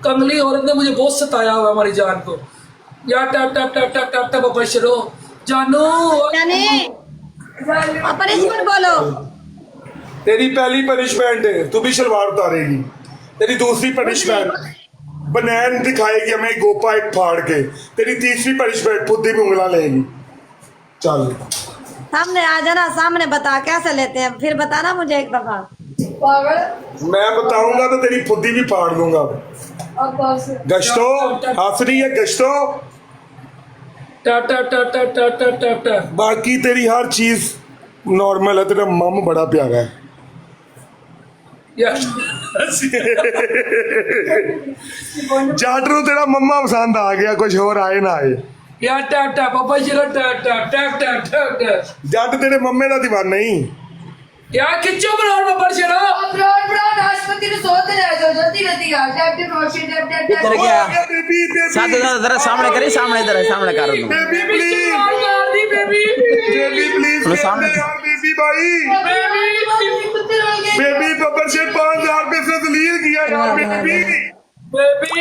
कंगली औरत ने मुझे बहुत सताया हुआ हमारी जान को। यार tap tap tap tap tap tap बशरो जानू। जाने पनिशमेंट बोलो। तेरी पहली पनिशमेंट है, तू भी शलवार उतारेगी। तेरी दूसरी पनिशमेंट बनैन दिखाएगी हमें गोपा एक फाड़ के। तेरी तीसरी पनिशमेंट फुद्दी में उंगला लेगी। चल सामने आ जाना, सामने बता कैसे लेते हैं, फिर बताना मुझे एक दफा। मैं बताऊंगा तो तेरी फुद्दी भी फाड़ दूंगा। गश्तो हंस रही है गश्तो। Tap tap tap tap tap tap tap tap. बाकी तेरी हर चीज नॉर्मल है, तेरा मम बड़ा प्यारा है। यार जट नूं तेरा मम्मा पसंद आ गया, कुछ और आए ना आए। यार टैप टैप बशरो tap tap tap tap tap tap. जट तेरे मम्मे का दीवाना ही। यार खिंचो बनाओ बशरो। इधर क्या बेबी साथ जरा सामने करी, सामने इधर सामने कर दूं। बेबी प्लीज मार दी बेबी। बेबी प्लीज चलो सामने। बेबी भाई बेबी बब्बर शेर 5000 रुपए से दलील किया यार। बेबी बेबी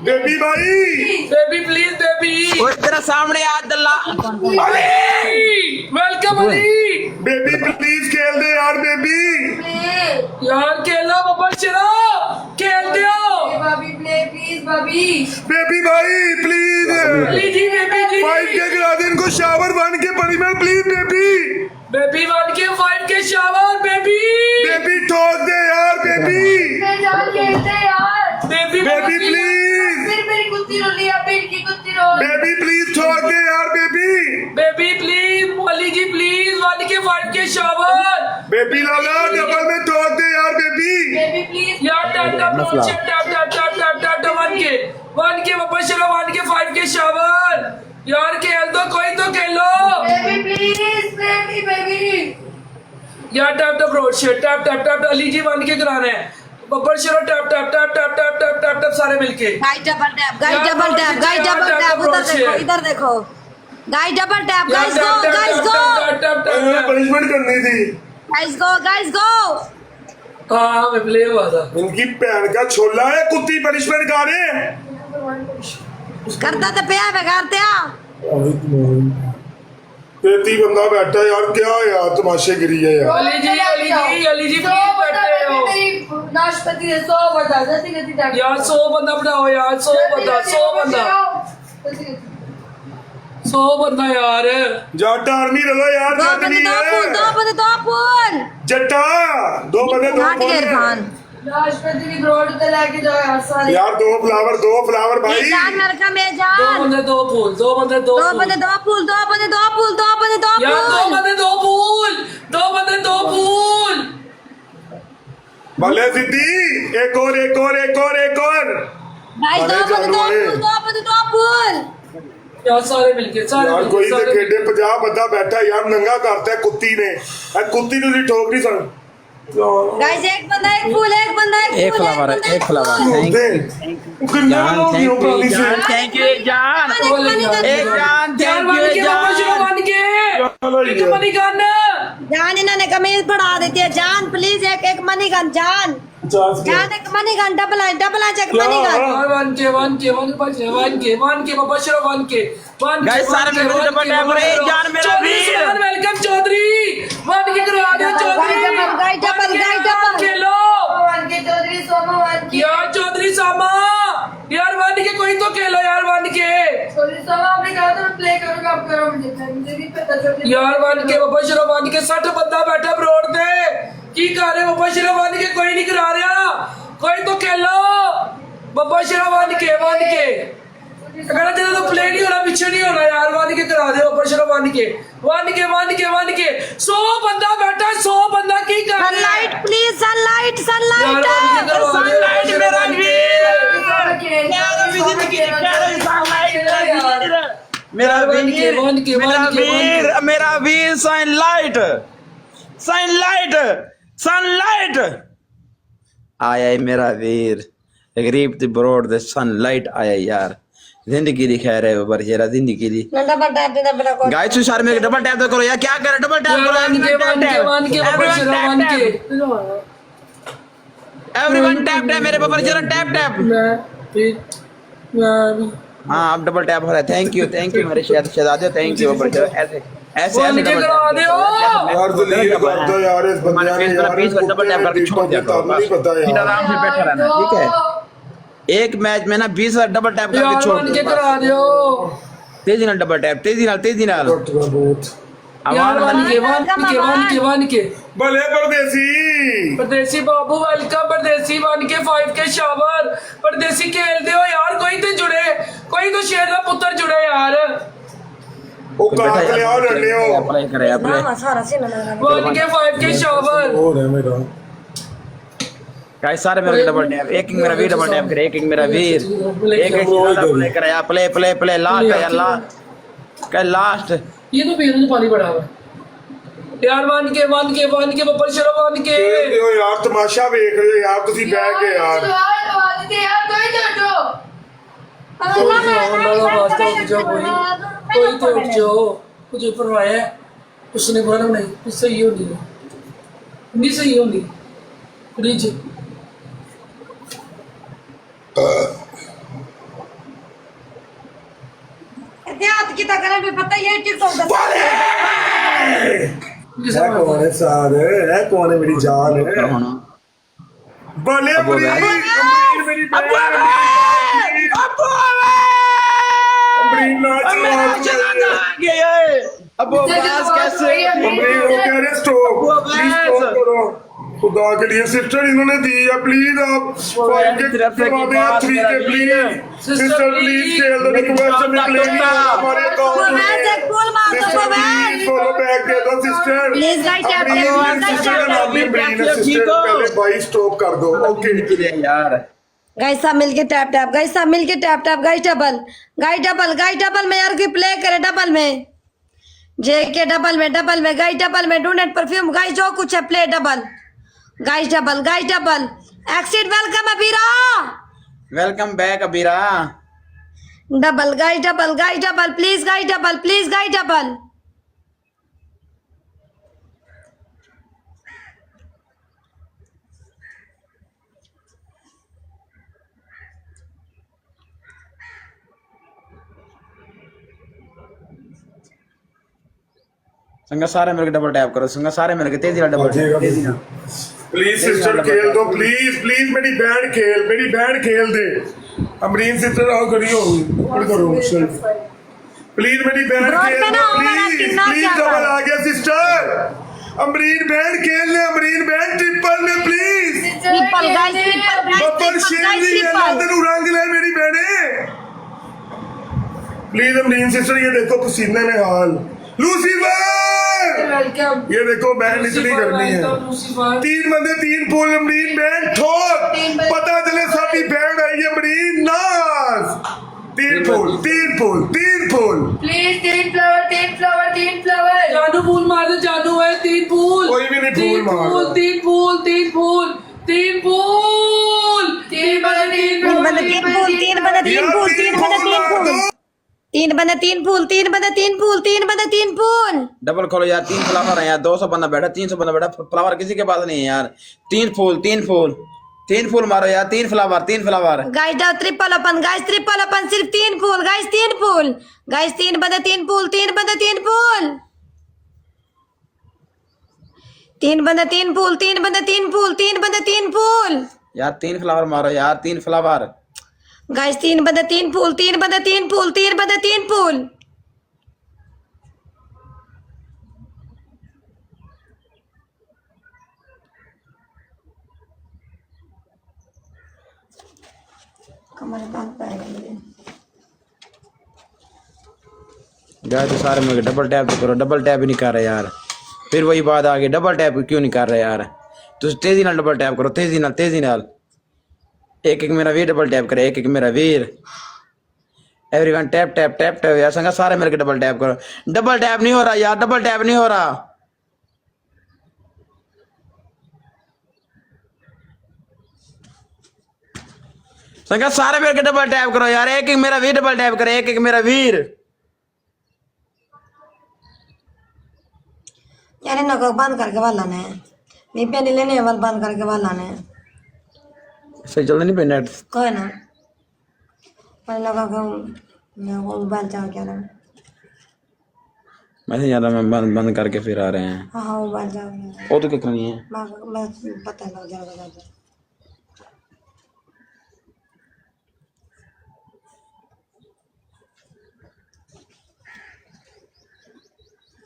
बेबी भाई बेबी प्लीज बेबी। ओए तेरा सामने आ दल्ला। वेलकम अली। बेबी प्लीज खेल दे यार। बेबी यार खेलो बशरो खेल दो। बेबी भाई please Ali ji baby ji. 5K करा दे इनको शावर बन के punishment please. Baby baby 1K 5K shower baby. Baby ठोक दे यार। Baby baby baby please baby please ठोक दे यार। Baby baby please Ali ji please 1K 5K shower. Baby लाला डबल में ठोक दे यार। बेबी यार tap tap tap tap tap tap tap tap tap 1K बशरो 1K 5K शावर। यार खेल दो कोई तो खेलो। यार टैप टैप रोड शेट tap tap tap Ali ji 1K कराना है। बब्बर शेरो tap tap tap tap tap tap tap tap सारे मिलके। Guys double tap, guys double tap, guys double tap. उधर देखो, इधर देखो। Guys double tap, guys go, guys go, punishment करनी थी। Guys go, guys go. हाँ मैं प्ले हुआ था। इनकी भैन का छोला है, कुत्ती पनिशमेंट गा रहे। करता तो पे बेकारते आ। तेती बंदा बैठा है यार, क्या यार तमाशे गिरी है यार। अली जी प्लीज बैठे हो। यार 100 बंदा बनाओ यार। 100 बंदा यार। जट आर्मी रलो यार। दो जट बंदे नहीं दो फूल, है दो बंदे दो फूल। जट्टा। दो बंदे दो नाट के फूल। इरफान यार दो फ्लावर भाई। ये जान नरका में दो जान। बंदे दो फूल। दो बंदे दो दो फूल। बंदे दो फूल, दो बंदे दो फूल, दो बंदे दो यार दो फूल। बंदे दो फूल। दो बंदे दो फूल। भले सिद्धि एक और एक और एक और एक और। गाइस दो अरे बंदे दो जानू है। फूल, दो बंदे दो फूल। यार सारे मिलके सारे यार कोई मिलके, तो सारे खेडे 50 बंदा बैठा यार, नंगा करता है कुत्ती ने। कुत्ती नु ठोक नहीं सन। गाइस एक बंदा एक फूल, एक बंदा एक एक फूल, फ्लावर बंदा एक फ्लावर। फूल। थैंक जान थैंक यू जान। एक जान यार थैंक बन यू के जान। बन के एक मनी गन। जान इन्होंने कमीज बढ़ा देती है। जान प्लीज एक एक मनी गन। जान जान एक मनी गन डबल है एक मनी गन। यार 1K बशरो 1K गाइस सारे मिलकर डबल टैप रे। जान मेरा वीर। वेलकम चौधरी 1K करवा दो Chaudhary. Guys double, guys double. खेलो यार चौधरी सामा। यार 1K कोई तो खेलो यार 1K। यार 1K बशरो 1K 60 बंदा बैठा रोड पे की कर रहे हो। बशरो 1K कोई नहीं करा रहा। कोई तो खेलो बशरो 1K अगर तो प्ले नहीं होना, पीछे नहीं होना यार। 1K करा दे बशरो 1K 100 बंदा बैठा। 100 बंदा की कर रहा है। सनलाइट प्लीज, सनलाइट यार 1K करवा दो। सनलाइट मेरा वीर। मेरा वीर सनलाइट सनलाइट आया है मेरा वीर। गरीब दी ब्रोड दे सनलाइट आया यार। जिंदगी दी खैर है बर जरा जिंदगी दी। डबल टैप दे डबल को। गाइस तू सारे में डबल टैप तो करो यार। क्या करे डबल टैप करो। 1K बशरो 1K एवरीवन टैप टैप मेरे बब्बर जरा टैप टैप। मैं हाँ अब डबल टैप हो रहा है। थैंक यू मेरे शहजादे, थैंक यू बब्बर जरा ऐसे ऐसे बोल के करा दे ओ। यार जलील कर दो यार इस बंदे ने यार, प्लीज डबल टैप करके छोड़ दिया करो बस। नहीं पता फिर यार। आराम से बैठा रहना ठीक है। एक मैच में ना 20 डबल टैप करके यार छोड़ मान के दो करा बस। दियो तेजी नाल डबल टैप, तेजी नाल बहुत यार मान के भले परदेसी परदेसी बाबू वेलकम परदेसी मान के 5 के शावर परदेसी खेल दे हो यार कोई तो जुड़े कोई तो शेर का पुत्र जुड़े यार वो काट ले और रड़े हो अप्लाई करे अप्लाई। मामा सारा सीन लगा मान के 5 के शावर और है मेरा गाइस सारे मेरे डबल टैप, एक मेरा वीर डबल टैप करे, एक मेरा वीर, एक अप्लाई करे यार। प्ले लास्ट है यार, लास्ट ये तो पीने में पानी पड़ा हुआ है यार मान के बब्बर शरो मान के खेलते हो यार, तमाशा देख रहे हो यार तुसी बैठ के यार। कोई तो उठ जाओ कुछ परवाह है उसने बोला नहीं कुछ सही होनी नहीं सही होनी प्लीज देहात की तकरीर भी पता है टिकटॉक का है कौन है सारे, है कौन है मेरी जान है भले मेरी अब आवाज कैसे खुदा के लिए सिस्टर इन्होंने दी है, प्लीज आप 5 के करवा दें, 3 के प्लीज सिस्टर प्लीज खेल दो, रिक्वेस्ट निकलेगी हमारे अकाउंट में प्लीज फॉलो बैक दे दो सिस्टर प्लीज राइट सिस्टर पहले भाई स्टॉप कर दो ओके यार। गाइस सब मिलके टैप टैप गाइस सब मिलके टैप टैप गाइस डबल में यार की प्ले करे डबल में जे के डबल में गाइस डबल में डोनेट परफ्यूम गाइस जो कुछ है play double guys double exit welcome Abira welcome back Abira. Double guys double please guys double संगा सारे मिलके डबल टैप करो, संगा सारे मिलके तेजी से डबल टैप तेजी ना। प्लीज सिस्टर खेल दो प्लीज मेरी बहन खेल दे। अमरीन सिस्टर आओ करियो करो प्लीज मेरी बहन खेल दो प्लीज डबल आ गया सिस्टर। अमरीन बहन खेल ले, अमरीन बहन ट्रिपल में प्लीज ट्रिपल गाइस बब्बर शेर दी तेनू रंग ले मेरी बहने प्लीज। अमरीन सिस्टर ये देखो पसीने में हाल लूसीफर ये देखो बहन इतनी गर्मी है, 3 बंदे 3 फूल अमरीन बहन ठोक पता चले साडी बहन आई है अमरीन नाज 3 फूल प्लीज 3 फ्लावर जानू फूल मार दे जानू है 3 फूल कोई भी नहीं फूल मार 3 फूल 3 फूल 3 फूल 3 बंदे 3 फूल 3 फूल डबल खोलो यार। 3 फ्लावर है यार, 200 बंदा बैठा 300 बंदा बैठा, फ्लावर किसी के पास नहीं है यार। 3 फूल मारो यार, 3 फ्लावर गाइस डाउ ट्रिपल ओपन सिर्फ 3 फूल गाइस 3 फूल गाइस 3 बंदे 3 फूल 3 बंदे 3 फूल 3 बंदे 3 फूल 3 बंदे 3 फूल 3 बंदे 3 फूल यार। 3 फ्लावर मारो यार, 3 फ्लावर गाइस 3 बंदे 3 फूल 3 बंदे 3 फूल 3 बंदे 3 फूल कमरे बांध पाएगा मुझे यार। तो सारे मिलके डबल टैप तो करो, डबल टैप ही नहीं कर रहे यार। फिर वही बात आ गई, डबल टैप क्यों नहीं कर रहे यार। तो तेजी नाल डबल टैप करो, तेजी नाल एक मेरा वीर डबल टैप करे, एक मेरा वीर। एवरीवन टैप यार। संगा सारे मिलके डबल टैप करो, डबल टैप नहीं हो रहा यार, डबल टैप नहीं हो रहा। संगा सारे मिलके डबल टैप करो यार, एक मेरा वीर डबल टैप करे, एक मेरा वीर। यार इनको बंद करके वाला ने नहीं पेन लेने वाल बंद करके वाला ने सही चलता नहीं पे नेट कोई ना पर लगा कि मैं वो मोबाइल जा गया ना मैं ज्यादा मैं बंद करके फिर आ रहे हैं हाँ हाँ मोबाइल जा गया वो तो क्या करनी है मैं पता लग जाएगा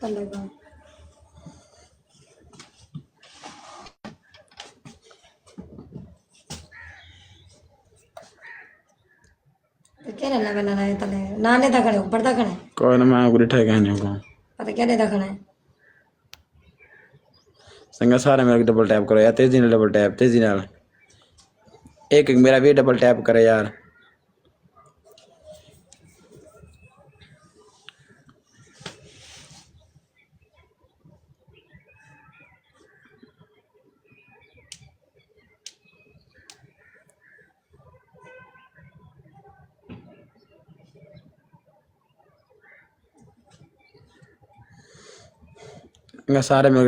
चलेगा क्या लेवल है तले नाने तकड़े ऊपर तकड़े कोई ना मैं पूरी ठेके हैं को पता क्या तकड़े संगा सारे मेरे डबल टैप करो यार तेजी नाल डबल टैप तेजी नाल एक मेरा भी डबल टैप करे यार संगा सारे मेरे